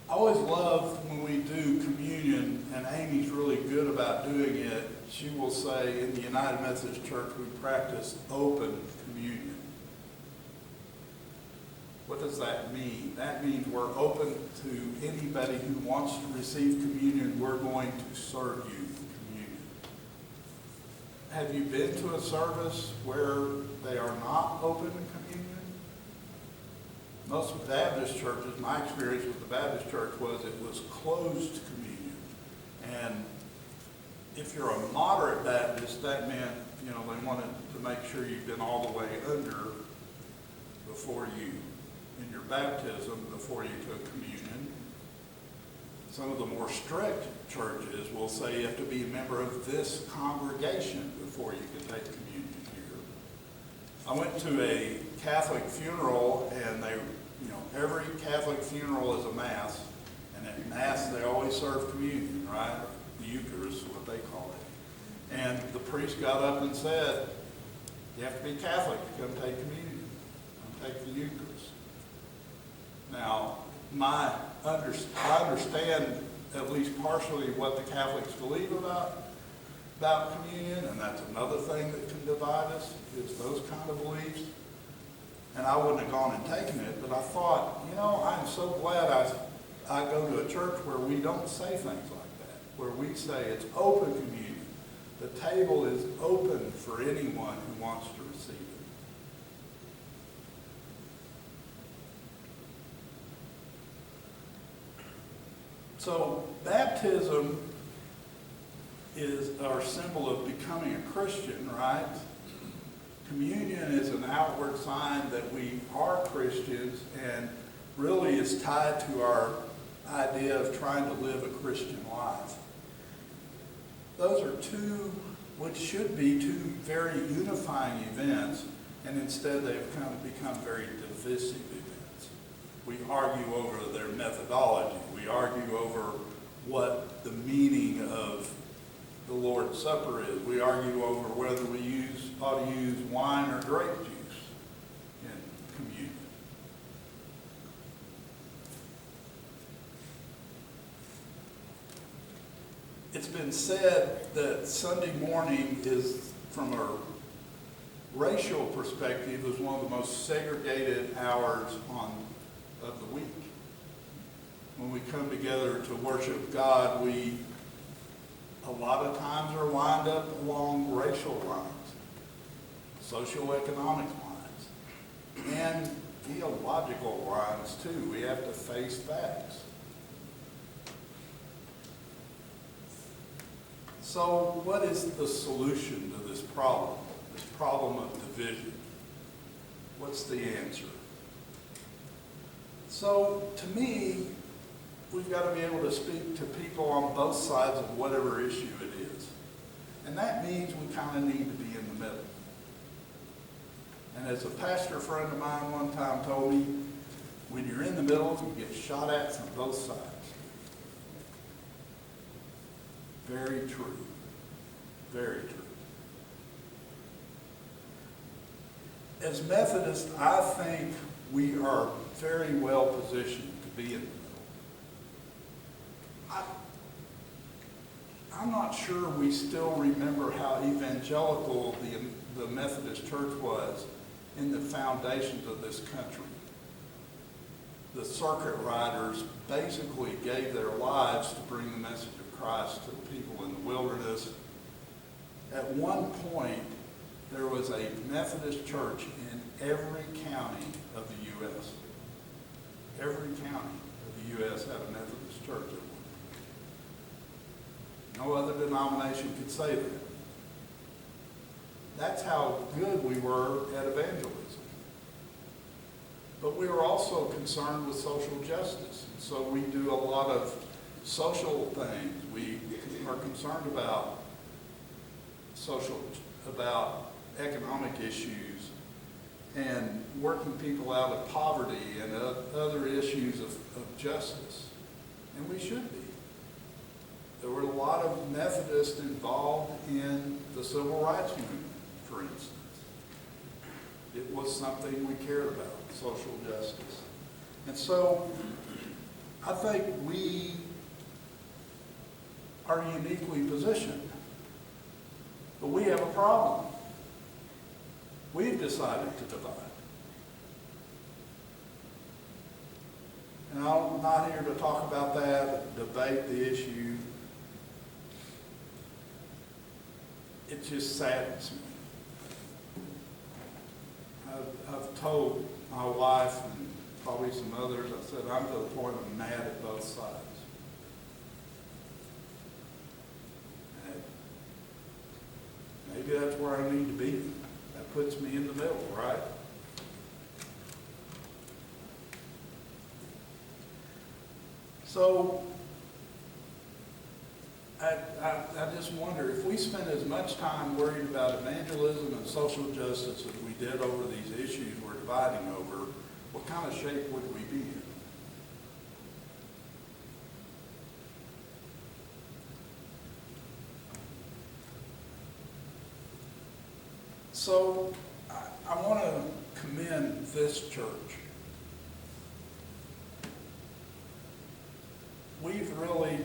I always love when we do communion, and Amy's really good about doing it. She will say, in the United Methodist Church, we practice open communion. What does that mean? That means we're open to anybody who wants to receive communion. We're going to serve you communion. Have you been to a service where they are not open to communion? Most Baptist churches, my experience with the Baptist church was it was closed communion. And if you're a moderate Baptist, that meant, they wanted to make sure you've been all the way under before you, in your baptism, before you took communion. Some of the more strict churches will say you have to be a member of this congregation before you can take communion here. I went to a Catholic funeral, and every Catholic funeral is a Mass, and at Mass they always serve communion, right? The Eucharist is what they call it. And the priest got up and said, you have to be Catholic to come take communion, come take the Eucharist. Now, I understand at least partially what the Catholics believe about communion, and that's another thing that can divide us, is those kind of beliefs. And I wouldn't have gone and taken it, but I thought, I'm so glad I go to a church where we don't say things like that, where we say it's open communion. The table is open for anyone who wants to receive it. So baptism is our symbol of becoming a Christian, right? Communion is an outward sign that we are Christians, and really is tied to our idea of trying to live a Christian life. Those are which should be two very unifying events, and instead they've kind of become very divisive events. We argue over their methodology. We argue over what the meaning of the Lord's Supper is. We argue over whether we ought to use wine or grape juice in communion. It's been said that Sunday morning is, from a racial perspective, is one of the most segregated hours of the week. When we come together to worship God, we a lot of times are lined up along racial lines, socioeconomic lines, and theological lines too. We have to face facts. So what is the solution to this problem of division? What's the answer? So to me, we've got to be able to speak to people on both sides of whatever issue it is. And that means we kind of need to be in the middle. And as a pastor friend of mine one time told me, when you're in the middle, you get shot at from both sides. Very true. Very true. As Methodists, I think we are very well positioned to be in the middle. I'm not sure we still remember how evangelical the Methodist Church was in the foundations of this country. The circuit riders basically gave their lives to bring the message of Christ to the people in the wilderness. At one point, there was a Methodist church in every county of the U.S. Every county of the U.S. had a Methodist church at one point. No other denomination could say that. That's how good we were at evangelism. But we were also concerned with social justice. So we do a lot of social things. We are concerned about economic issues and working people out of poverty and other issues of justice. And we should be. There were a lot of Methodists involved in the civil rights movement, for instance. It was something we cared about, social justice. And so I think we are uniquely positioned, but we have a problem. We've decided to divide. And I'm not here to talk about that, debate the issue. It just saddens me. I've told my wife and probably some others, I said, I'm to the point of mad at both sides. And maybe that's where I need to be. That puts me in the middle, right? So, I just wonder, if we spend as much time worried about evangelism and social justice as we did over these issues we're dividing over, what kind of shape would we be in? So, I want to commend this church. We've really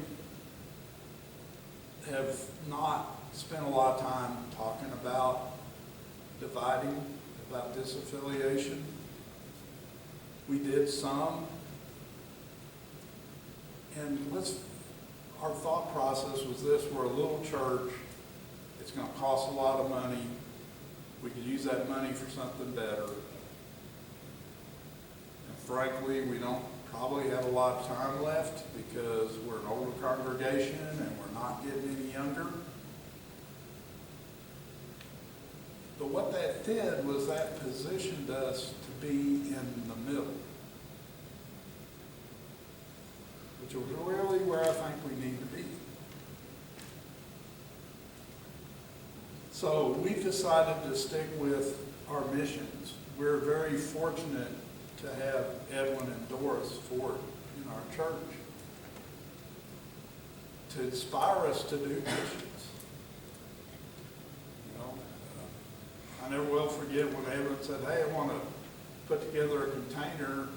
have not spent a lot of time talking about dividing, about disaffiliation. We did some, and our thought process was this: we're a little church, it's going to cost a lot of money, we could use that money for something better. And frankly, we don't probably have a lot of time left because we're an older congregation and we're not getting any younger. But what that did was that positioned us to be in the middle, which is really where I think we need to be. So we've decided to stick with our missions. We're very fortunate to have Edwin and Doris Ford in our church to inspire us to do missions. You know, I never will forget when Edwin said, hey, I want to put together a container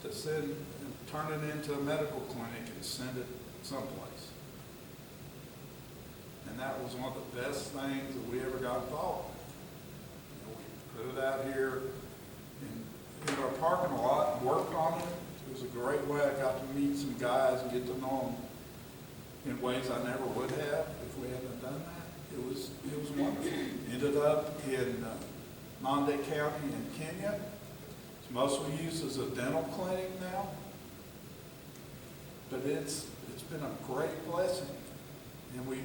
to send and turn it into a medical clinic and send it someplace. And that was one of the best things that we ever got involved with. You know, we put it out here in our parking lot and worked on it. It was a great way. I got to meet some guys and get to know them in ways I never would have if we hadn't done that. It was wonderful. Ended up in Mande County in Kenya. It's mostly used as a dental clinic now. But it's been a great blessing. And we,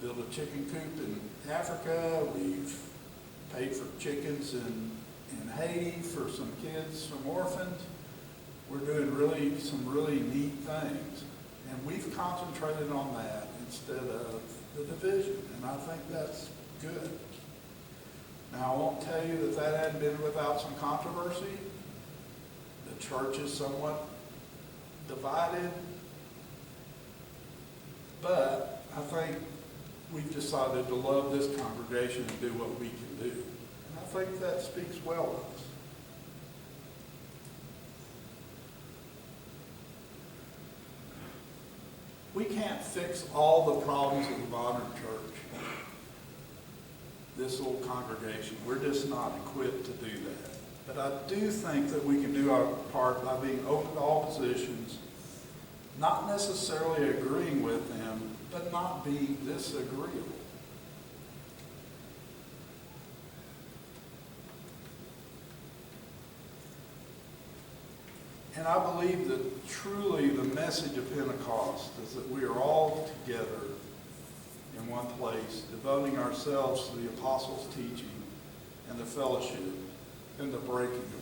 built a chicken coop in Africa. We've paid for chickens in Haiti for some kids, some orphans. We're doing some really neat things. And we've concentrated on that instead of the division. And I think that's good. Now, I won't tell you that hadn't been without some controversy. The church is somewhat divided. But I think we've decided to love this congregation and do what we can do. And I think that speaks well of us. We can't fix all the problems of the modern church, this little congregation. We're just not equipped to do that. But I do think that we can do our part by being open to all positions, not necessarily agreeing with them, but not being disagreeable. And I believe that truly the message of Pentecost is that we are all together in one place, devoting ourselves to the apostles' teaching and the fellowship and the breaking of